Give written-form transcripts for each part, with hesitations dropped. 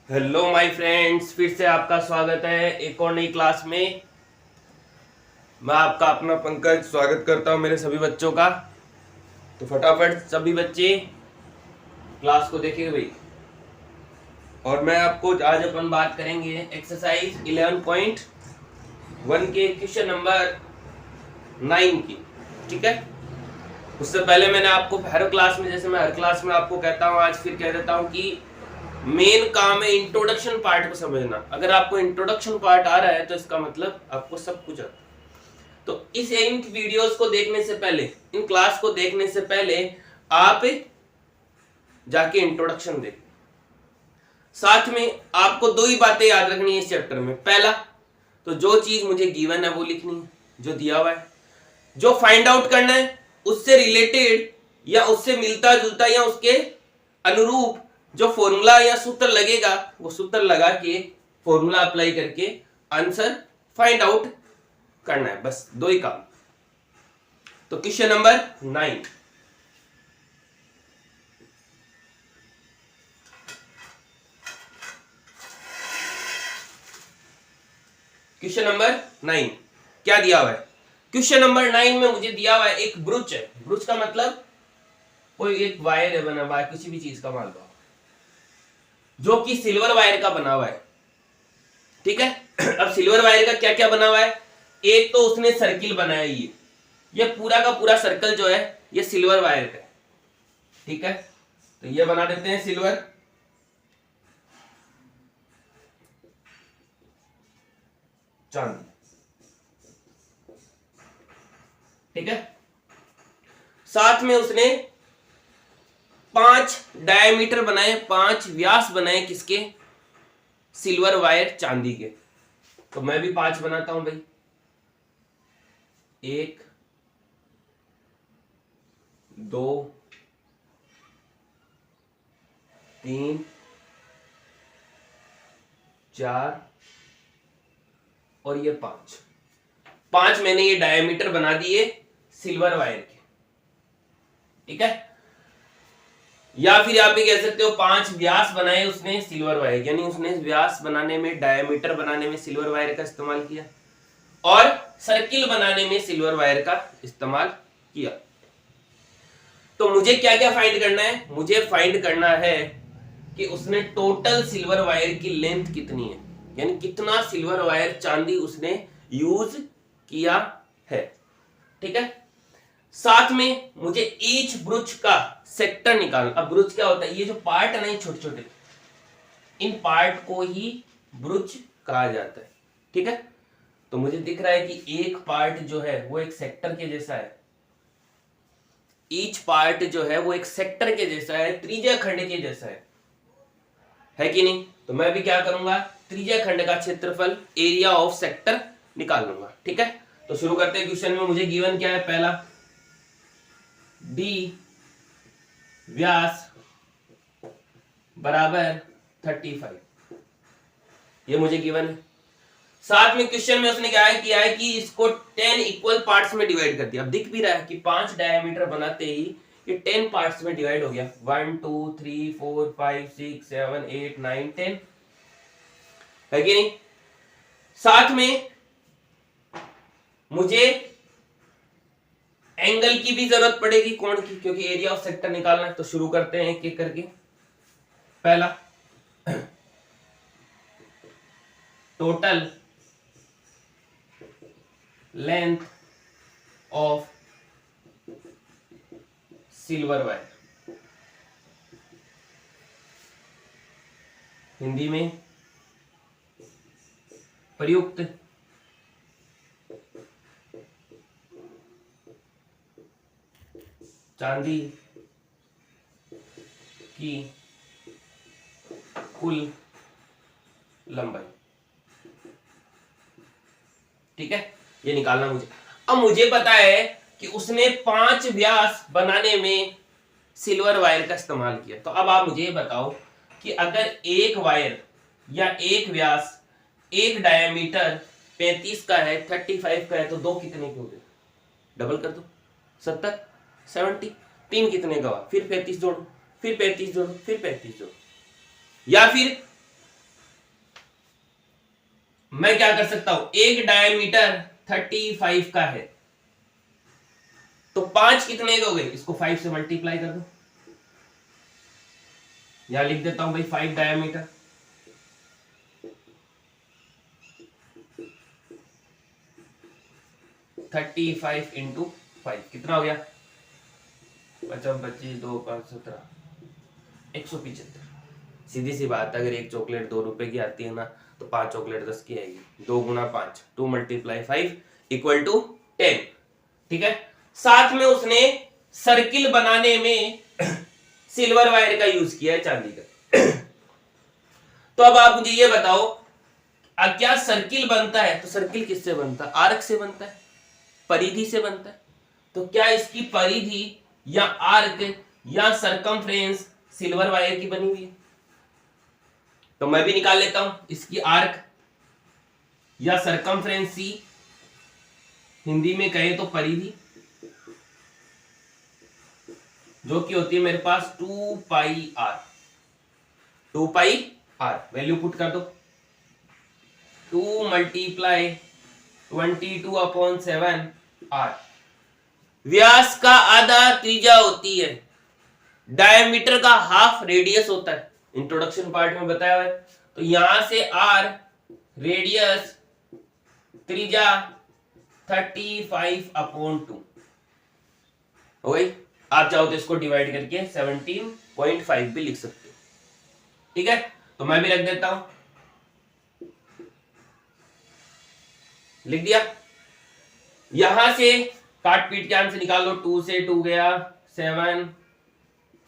Hello my friends, फिर से आपका स्वागत है एक और नई क्लास में। मैं आपका अपना पंकज स्वागत करता हूं मेरे सभी बच्चों का। तो फटाफट सभी बच्चे क्लास को देखिए भाई। और मैं आपको आज अपन बात करेंगे एक्सरसाइज 11.1 के क्वेश्चन नंबर 9 की। ठीक है। उससे पहले मैंने आपको हर क्लास में, जैसे मैं हर क्लास में आपको कहता हूं, आज फिर कह देता हूं कि मेन काम है इंट्रोडक्शन पार्ट को समझना। अगर आपको इंट्रोडक्शन पार्ट आ रहा है तो इसका मतलब आपको सब कुछ आता है। तो इन वीडियोस को देखने से पहले, इन क्लास को देखने से पहले आप जाके इंट्रोडक्शन देखें। साथ में आपको दो ही बातें याद रखनी है इस चैप्टर में। पहला, तो जो चीज मुझे गिवन है वो लिखनी है, जो दिया हुआ है। जो फाइंड आउट करना है उससे रिलेटेड या उससे मिलता जुलता या उसके अनुरूप जो फॉर्मूला या सूत्र लगेगा वो सूत्र लगा के फॉर्मूला अप्लाई करके आंसर फाइंड आउट करना है। बस दो ही काम। तो क्वेश्चन नंबर 9। क्वेश्चन नंबर 9 क्या दिया हुआ है? क्वेश्चन नंबर 9 में मुझे दिया हुआ है एक ब्रुच है। ब्रुच का मतलब कोई एक वायर है बना हुआ है, किसी भी चीज का मान लो, जो कि सिल्वर वायर का बना हुआ है। ठीक है। अब सिल्वर वायर का क्या क्या बना हुआ है? एक तो उसने सर्किल बनाया, ये पूरा का पूरा सर्कल जो है ये सिल्वर वायर का है। ठीक है। तो ये बना देते हैं सिल्वर, चांदी। ठीक है। साथ में उसने 5 डायमीटर बनाए, 5 व्यास बनाए, किसके? सिल्वर वायर चांदी के। तो मैं भी 5 बनाता हूं भाई। 1 2 3 4 और ये 5 मैंने ये डायमीटर बना दिए सिल्वर वायर के। ठीक है। या फिर आप भी कह सकते हो 5 व्यास बनाए उसने सिल्वर वायर, यानी उसने व्यास बनाने में, डायमीटर बनाने में सिल्वर वायर का इस्तेमाल किया और सर्किल बनाने में सिल्वर वायर का इस्तेमाल किया। तो मुझे क्या क्या फाइंड करना है? मुझे फाइंड करना है कि उसने टोटल सिल्वर वायर की लेंथ कितनी है, यानी कितना सिल्वर वायर चांदी उसने यूज किया है। ठीक है। साथ में मुझे ईच ब्रुच का सेक्टर निकालना। अब ब्रुच क्या होता है? ये जो पार्ट है ना, ये छोटे छोटे, इन पार्ट को ही ब्रुच कहा जाता है। ठीक है। तो मुझे दिख रहा है कि एक पार्ट जो है वो एक सेक्टर के जैसा है, ईच पार्ट जो है वो एक सेक्टर के जैसा है, त्रिज्या खंड के जैसा है कि नहीं? तो मैं भी क्या करूंगा, त्रिज्या खंड का क्षेत्रफल, एरिया ऑफ सेक्टर निकाल लूंगा। ठीक है। तो शुरू करते हैं। क्वेश्चन में मुझे गिवन क्या है? पहला, डी व्यास बराबर 35, ये मुझे गिवन है। साथ में क्वेश्चन में उसने क्या किया है कि इसको 10 इक्वल पार्ट्स में डिवाइड कर दिया। अब दिख भी रहा है कि 5 डायमीटर बनाते ही ये 10 पार्ट्स में डिवाइड हो गया। 1 2 3 4 5 6 7 8 9 10, है कि नहीं? साथ में मुझे एंगल की भी जरूरत पड़ेगी, कोण की, क्योंकि एरिया ऑफ सेक्टर निकालना है। तो शुरू करते हैं एक एक करके। पहला, total length of silver wire, Hindi में प्रयुक्त चांदी की कुल लंबाई। ठीक है। ये निकालना मुझे। अब मुझे पता है कि उसने 5 व्यास बनाने में सिल्वर वायर का इस्तेमाल किया। तो अब आप मुझे बताओ कि अगर एक वायर या एक व्यास, एक डायमीटर 35 का है, 35 का है, तो दो कितने के हो गए? डबल कर दो, 70 70। तीन कितने का हुआ? फिर 35 जोड़ो, फिर 35 जोड़ो, फिर 35 जोड़ो। या फिर मैं क्या कर सकता हूं, एक डायमीटर 35 का है तो 5 कितने के हो गए, इसको 5 से मल्टीप्लाई कर दो, यहां लिख देता हूं भाई 5 डायमीटर, थर्टी फाइव इंटू 5 कितना हो गया, 50 25 2 5 17 175। सीधी सी बात है, अगर एक चॉकलेट 2 रुपए की आती है ना तो 5 चॉकलेट 10 की आएगी, 2 गुना 5 2 मल्टीप्लाई 5 इक्वल टू 10। ठीक है, साथ में उसने सर्किल बनाने में सिल्वर वायर का यूज किया है, चांदी का। तो अब आप मुझे ये बताओ, क्या सर्किल बनता है, तो सर्किल किससे बनता है, आर्क से बनता है, परिधि से बनता है। तो क्या इसकी परिधि या आर्क या सरकमफ्रेंस सिल्वर वायर की बनी हुई है, तो मैं भी निकाल लेता हूं इसकी आर्क या सरकमफ्रेंस, सी हिंदी में कहें तो परिधि, जो कि होती है मेरे पास 2 pi R, 2 pi R value put कर दो, 2 मल्टीप्लाई 22/7 आर। व्यास का आधा त्रिज्या होती है, डायमीटर का हाफ रेडियस होता है, इंट्रोडक्शन पार्ट में बताया हुआ है। तो यहां से आर रेडियस त्रिज्या 35/2 हो गई। आप चाहो तो इसको डिवाइड करके 17.5 भी लिख सकते हो। ठीक है, तो मैं भी रख देता हूं, लिख दिया। यहां से काट पीट के आंसर निकाल लो, 2 से 2 गया 7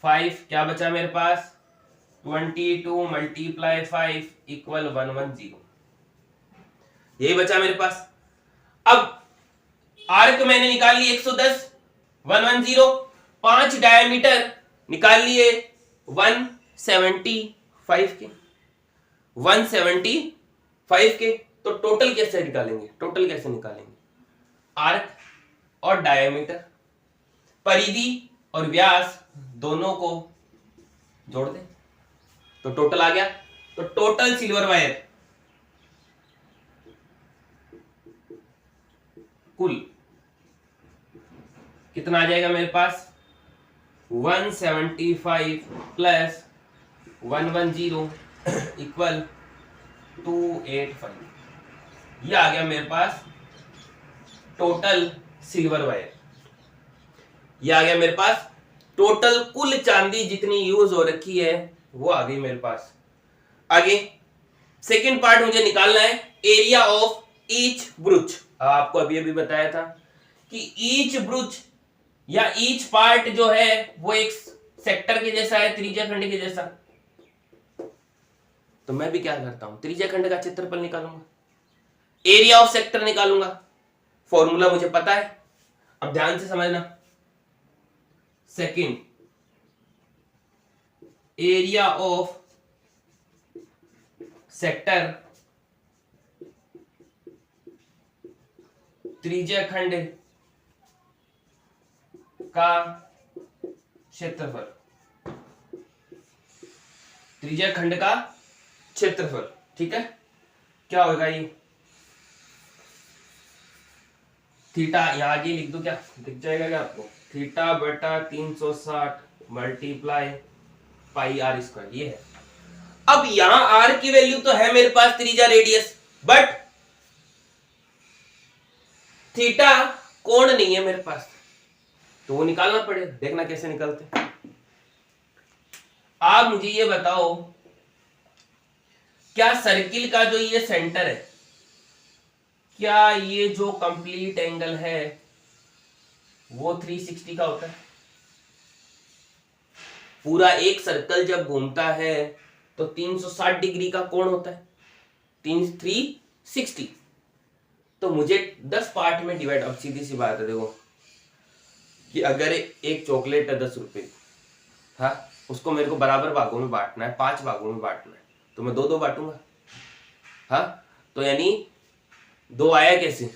5 क्या बचा मेरे पास, 22 मल्टीप्लाई 5 इक्वल 110, यही बचा मेरे पास। अब आर्क मैंने निकाल ली 110, 110, 5 डायमीटर निकाल लिए 175 के, 175 के। तो टोटल कैसे निकालेंगे, टोटल कैसे निकालेंगे, आर्क और डायमीटर, परिधि और व्यास दोनों को जोड़ दें तो टोटल आ गया। तो टोटल सिल्वर वायर कुल कितना आ जाएगा मेरे पास, 175 प्लस 110 इक्वल 285, ये आ गया मेरे पास टोटल सिल्वर वायर, ये आ गया मेरे पास टोटल कुल चांदी जितनी यूज हो रखी है वो आ गई मेरे पास। आगे सेकंड पार्ट मुझे निकालना है, एरिया ऑफ ईच ब्रुच। आपको अभी अभी बताया था कि ईच ब्रुच या ईच पार्ट जो है वो एक सेक्टर के जैसा है, त्रिज्या खंड के जैसा। तो मैं भी क्या करता हूं, त्रिज्या खंड का क्षेत्रफल निकालूंगा, एरिया ऑफ सेक्टर निकालूंगा, फॉर्मूला मुझे पता है। अब ध्यान से समझना, सेकंड एरिया ऑफ सेक्टर त्रिज्या खंड का क्षेत्रफल, त्रिज्या खंड का क्षेत्रफल। ठीक है, क्या होगा ये, थीटा, यहां आगे लिख दो, क्या दिख जाएगा क्या आपको, थीटा बटा 360 मल्टीप्लाई पाई आर स्क्वायर, ये है। अब यहां आर की वैल्यू तो है मेरे पास त्रिज्या रेडियस, बट थीटा कोण नहीं है मेरे पास, तो वो निकालना पड़ेगा। देखना कैसे निकलते। आप मुझे ये बताओ, क्या सर्किल का जो ये सेंटर है, क्या ये जो कंप्लीट एंगल है वो 360 का होता है? पूरा एक सर्कल जब घूमता है तो 360 डिग्री का कोण होता है, 360। तो मुझे 10 पार्ट में डिवाइड, अब सीधी सी बात है, देखो कि अगर एक चॉकलेट है 10 रुपए, हाँ, उसको मेरे को बराबर भागों में बांटना है, 5 भागों में बांटना है, तो मैं 2-2 बांटूंगा। हाँ, तो यानी 2 आया कैसे,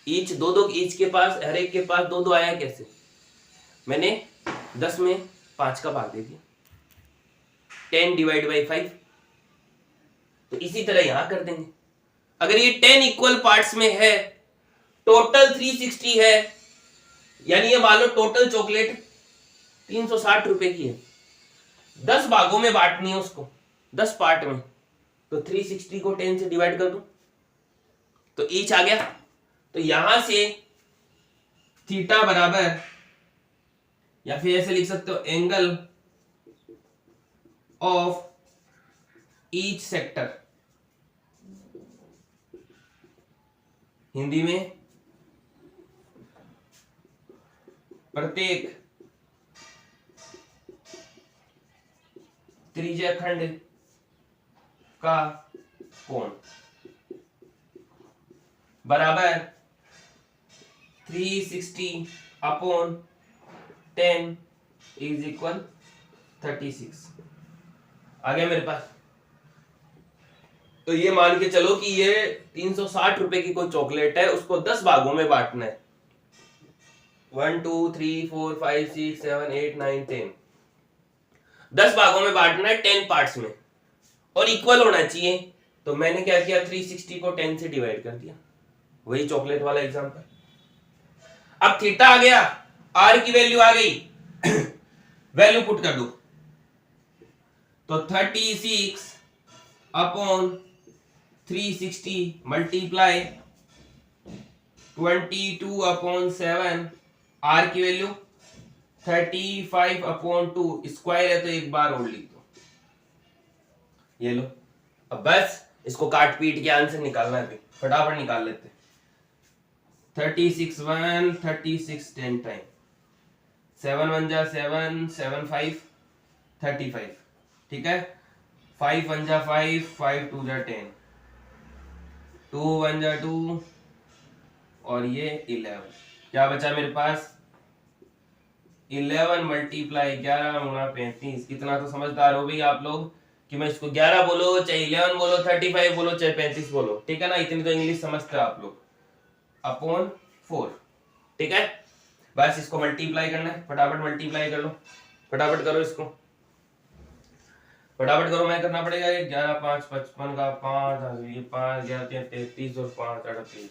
ईच 2-2, ईच के पास, हर एक के पास 2-2 आया कैसे, मैंने 10 में 5 का भाग दे दिया, 10 डिवाइड बाई 5। तो इसी तरह यहां कर देंगे, अगर ये 10 इक्वल पार्ट्स में है, टोटल 360 है, यानी ये मान लो टोटल चॉकलेट 360 रुपए की है, 10 भागों में बांटनी है उसको, 10 पार्ट में, तो 360 को 10 से डिवाइड कर दूं तो ईच आ गया। तो यहां से थीटा बराबर, या फिर ऐसे लिख सकते हो, angle of each sector, Hindi में प्रत्येक त्रिज्या खंड का कोण बराबर 360 अपॉन 10 इज इक्वल 36 आ गया मेरे पास। तो ये मान के चलो कि ये 360 रुपए की कोई चॉकलेट है, उसको 10 भागों में बांटना है, 1 2 3 4 5 6 7 8 9 10, 10 भागों में बांटना है 10 पार्ट्स में, और इक्वल होना चाहिए। तो मैंने क्या किया, 360 को 10 से डिवाइड कर दिया, वही चॉकलेट वाला एग्जांपल। अब थीटा आ गया, आर की वैल्यू आ गई, वैल्यू पुट कर दो, तो 36 अपॉन 360 मल्टीप्लाई 22 अपॉन 7, आर की वैल्यू 35 अपॉन 2, स्क्वायर है तो एक बार और लिख दो, ये लो। अब बस इसको काट पीट के आंसर निकालना है, फटाफट निकाल लेते। 36 1 36 10 टाइम, 7 1 जा 7 7 5 35, ठीक है, 5 1 जा 5 5 2 जा 10, 2 1 जा 2, और ये 11, क्या बचा मेरे पास, 11 मल्टीप्लाई 11 गुणा 35। इतना तो समझदार हो भाई आप लोग कि मैं इसको 11 बोलो चाहे 11 बोलो, 35 बोलो चाहे 35 बोलो, ठीक है ना, इतनी तो इंग्लिश समझते हो आप लोग, अपॉन 4, ठीक है। बस इसको मल्टीप्लाई करना है, फटाफट मल्टीप्लाई कर लो, फटाफट करो इसको, फटाफट करो, मैं करना पड़ेगा। 11 5 55 का 5, ये 5 11 33 और 5 38,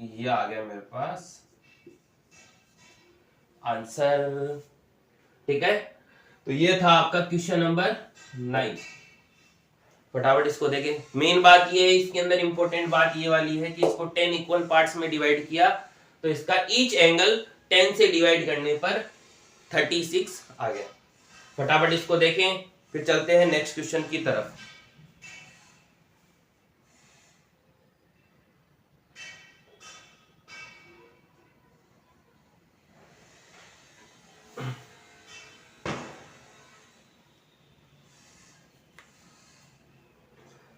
ये आ गया मेरे पास आंसर, ठीक है। तो ये था आपका क्वेश्चन नंबर 9। फटाफट इसको देखें। मेन बात ये है, इसके अंदर इंपॉर्टेंट बात ये वाली है कि इसको 10 इक्वल पार्ट्स में डिवाइड किया, तो इसका ईच एंगल 10 से डिवाइड करने पर 36 आ गया। फटाफट इसको देखें, फिर चलते हैं नेक्स्ट क्वेश्चन की तरफ।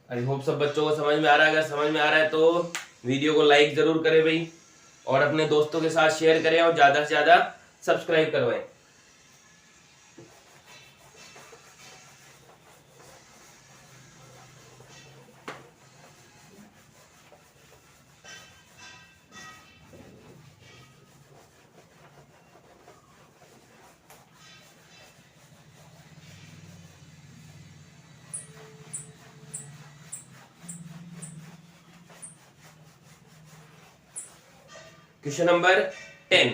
आई होप सब बच्चों को समझ में आ रहा है। अगर समझ में आ रहा है तो वीडियो को लाइक जरूर करें भाई, और अपने दोस्तों के साथ शेयर करें, और ज्यादा से ज्यादा सब्सक्राइब करवाएं। Question number 10।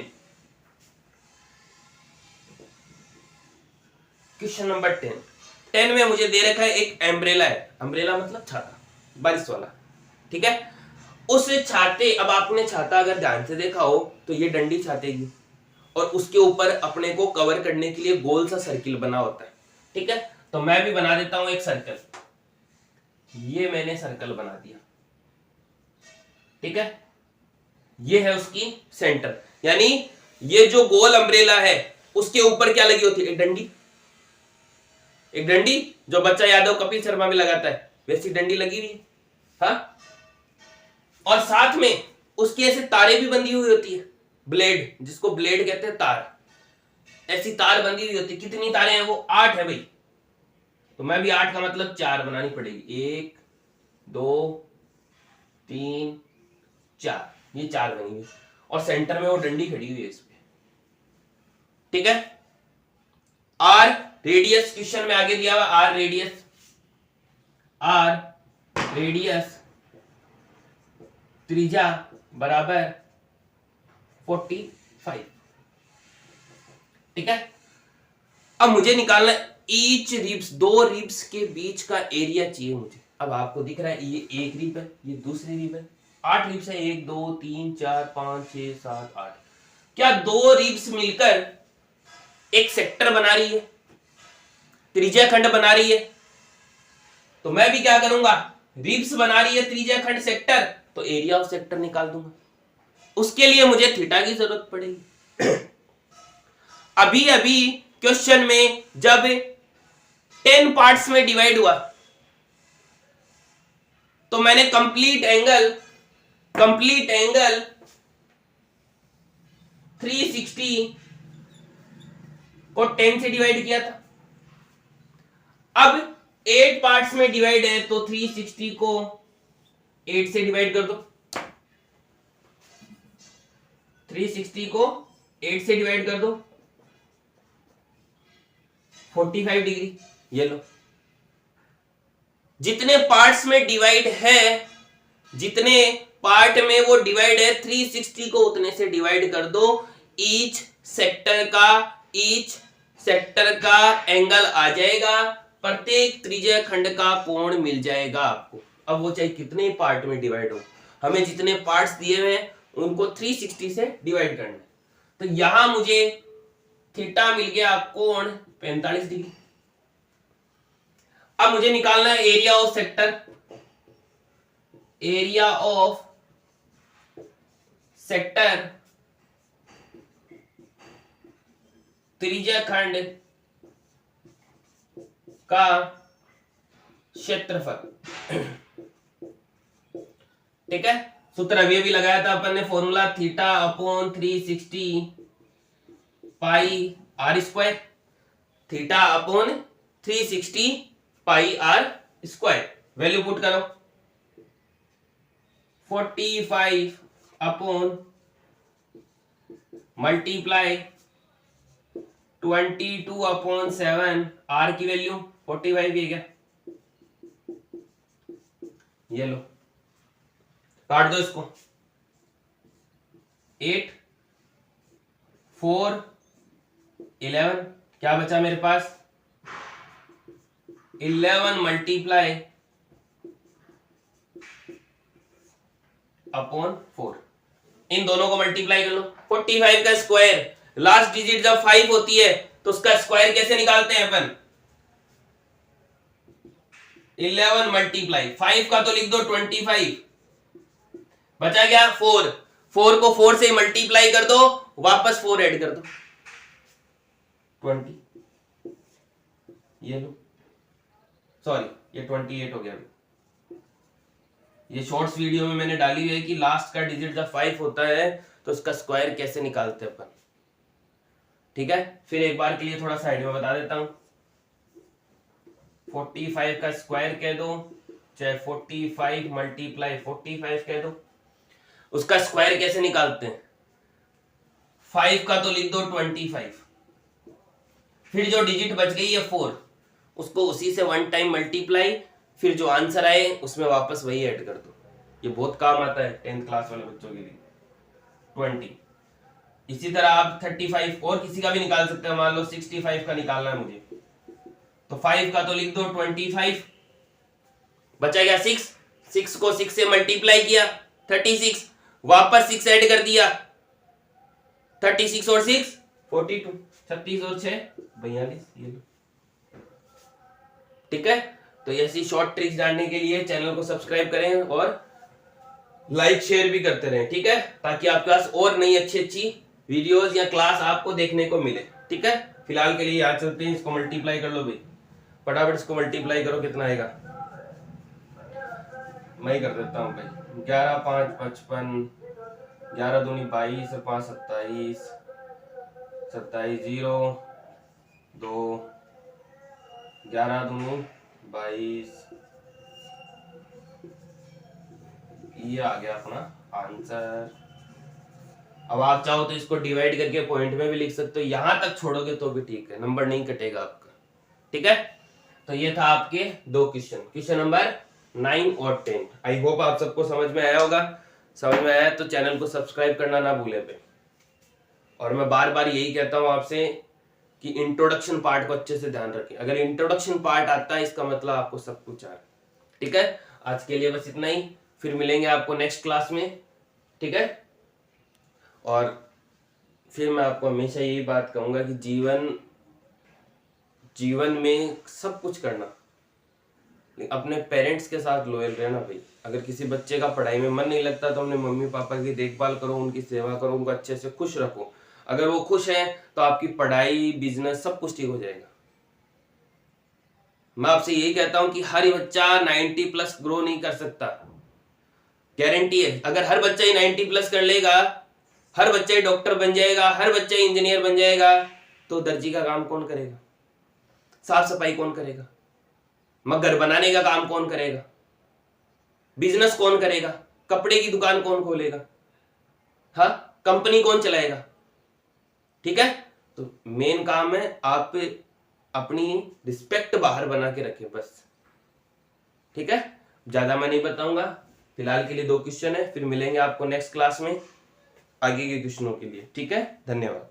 क्वेश्चन नंबर 10 में मुझे दे रखा है एक एम्ब्रेला है, अम्ब्रेला मतलब छाता, बारिश वाला, ठीक है। उस छाते, अब आपने छाता अगर ध्यान से देखा हो तो ये डंडी छाते की, और उसके ऊपर अपने को कवर करने के लिए गोल सा सर्किल बना होता है, ठीक है। तो मैं भी बना देता हूं एक सर्कल, ये मैंने सर्कल बना दिया, ठीक है। ये है उसकी सेंटर, यानी ये जो गोल अम्ब्रेला है उसके ऊपर क्या लगी होती है, एक डंडी, एक डंडी जो बच्चा यादव कपिल शर्मा में लगाता है, वैसी डंडी लगी हुई है, हाँ। और साथ में उसकी ऐसे तारे भी बंधी हुई होती है, ब्लेड, जिसको ब्लेड कहते हैं, तार, ऐसी तार बंधी हुई होती है। कितनी तारें हैं वो, 8 है भाई। तो मैं भी 8 का मतलब 4 बनानी पड़ेगी, 1 2 3 4, ये 4 बनी हुई, और सेंटर में वो डंडी खड़ी हुई है इस पे, ठीक है। आर रेडियस क्वेश्चन में आगे दिया हुआ, आर रेडियस, आर रेडियस त्रिज्या बराबर 45। ठीक है, अब मुझे निकालना ईच रिब्स, दो रिब्स के बीच का एरिया चाहिए मुझे। अब आपको दिख रहा है ये एक रिब है, ये दूसरी रिब है, 8 रिब्स है, 1 2 3 4 5 6 7 8। क्या दो रिब्स मिलकर एक सेक्टर बना रही है, त्रिज्या खंड बना रही है? तो मैं भी क्या करूंगा, रिब्स बना रही है त्रिज्या खंड सेक्टर, तो एरिया ऑफ सेक्टर निकाल दूंगा। उसके लिए मुझे थीटा की जरूरत पड़ेगी। अभी अभी क्वेश्चन में जब 10 पार्ट्स में डिवाइड हुआ तो मैंने कंप्लीट एंगल 360 को 10 से डिवाइड किया था। अब 8 पार्ट्स में डिवाइड है तो 360 को 8 से डिवाइड कर दो, 360 को 8 से डिवाइड कर दो, 45 डिग्री। ये लो, जितने पार्ट्स में डिवाइड है, जितने पार्ट में वो डिवाइड है 360 को उतने से डिवाइड कर दो। ईच सेक्टर का एंगल आ जाएगा, प्रत्येक त्रिज्या खंड का कोण मिल जाएगा आपको। अब वो चाहे कितने पार्ट में डिवाइड हो, हमें जितने पार्ट्स दिए हुए हैं उनको 360 से डिवाइड करना है। तो यहां मुझे थीटा मिल गया कोण 45 डिग्री। अब मुझे निकालना है area of sector. Area of sector त्रिज्या खंड का क्षेत्रफल। ठीक है, सूत्र अभी भी लगाया था अपन ने, formula theta upon 360 pi R square, theta upon 360 pi R square. Value put करो, 45 अपॉन मल्टीप्लाई 22 अपॉन 7, आर की वैल्यू 45 है क्या? ये लो, काट दो इसको, 8 4 11, क्या बचा मेरे पास? 11 मल्टीप्लाई अपॉन 4। इन दोनों को मल्टीप्लाई कर लो, 45 का स्क्वायर, लास्ट डिजिट जब 5 होती है तो उसका स्क्वायर कैसे निकालते हैं अपन? 11 मल्टीप्लाई 5 का तो लिख दो 25, बचा क्या 4, 4 को 4 से मल्टीप्लाई कर दो, वापस 4 ऐड कर दो, 20। ये लो, सॉरी ये 28 हो गया। ये शॉर्ट्स वीडियो में मैंने डाली हुई है कि लास्ट का डिजिट जब 5 होता है तो उसका स्क्वायर कैसे निकालते हैं अपन। ठीक है, फिर एक बार के लिए थोड़ा साइड में बता देता हूं। 45 का स्क्वायर कह दो, चाहे 45 मल्टीप्लाई 45 कह दो, उसका स्क्वायर कैसे निकालते हैं? 5 का तो लिख दो 25, फिर जो डिजिट बच गई है 4, उसको उसी से 1 टाइम मल्टीप्लाई, फिर जो आंसर आए उसमें वापस वही ऐड कर दो। ये बहुत काम आता है 10th क्लास वाले बच्चों के लिए। 20, इसी तरह आप 35 और किसी का भी निकाल सकते हैं। मान लो 65 का निकालना है मुझे, तो 5 का तो लिख दो 25, बचा गया 6, 6 को 6 से मल्टीप्लाई किया 36, वापस 6 ऐड कर दिया, 36 और 6 42, 36 और 6 42। ये लो, ठीक है। तो ऐसी शॉर्ट ट्रिक्स जानने के लिए चैनल को सब्सक्राइब करें और लाइक शेयर भी करते रहें, ठीक है, ताकि आपके पास और नई अच्छी अच्छी वीडियोस या क्लास आपको देखने को मिले। ठीक है, फिलहाल के लिए आज चलते हैं, इसको मल्टीप्लाई कर लो भाई, फटाफट इसको मल्टीप्लाई करो, कितना आएगा? मैं ही कर देता हूँ भाई, 11 5 55, 11 दूनी 22 और 5 27, 27 0 2, 11 दूनी 22। ये आ गया अपना आंसर। अब आप चाहो तो इसको डिवाइड करके पॉइंट में भी लिख सकते हो, यहां तक छोड़ोगे तो भी ठीक है, नंबर नहीं कटेगा आपका। ठीक है, तो ये था आपके 2 क्वेश्चन नंबर 9 और 10। आई होप आप सबको समझ में आया होगा। समझ में आया तो चैनल को सब्सक्राइब करना ना भूले पे। और मैं बार बार यही कहता हूं आपसे कि इंट्रोडक्शन पार्ट को अच्छे से ध्यान रखें। अगर इंट्रोडक्शन पार्ट आता है इसका मतलब आपको सब कुछ आ रहा है। ठीक है, आज के लिए बस इतना ही, फिर मिलेंगे आपको नेक्स्ट क्लास में। ठीक है, और फिर मैं आपको हमेशा यही बात कहूंगा कि जीवन में सब कुछ करना, अपने पेरेंट्स के साथ लॉयल रहना भाई। अगर किसी बच्चे का पढ़ाई में मन नहीं लगता तो अपने मम्मी पापा की देखभाल करो, उनकी सेवा करो, उनको अच्छे से खुश रखो। अगर वो खुश है तो आपकी पढ़ाई, बिजनेस सब कुछ ठीक हो जाएगा। मैं आपसे यही कहता हूं कि हर बच्चा 90+ ग्रो नहीं कर सकता, गारंटी है। अगर हर बच्चा ही 90+ कर लेगा, हर बच्चा ही डॉक्टर बन जाएगा, हर बच्चा ही इंजीनियर बन जाएगा, तो दर्जी का काम कौन करेगा? साफ सफाई कौन करेगा? घर बनाने का काम कौन करेगा? बिजनेस कौन करेगा? कपड़े की दुकान कौन खोलेगा? हाँ, कंपनी कौन चलाएगा? ठीक है, तो मेन काम है आप अपनी रिस्पेक्ट बाहर बना के रखें बस। ठीक है, ज्यादा मैं नहीं बताऊंगा। फिलहाल के लिए 2 क्वेश्चन है, फिर मिलेंगे आपको नेक्स्ट क्लास में आगे के क्वेश्चनों के लिए। ठीक है, धन्यवाद।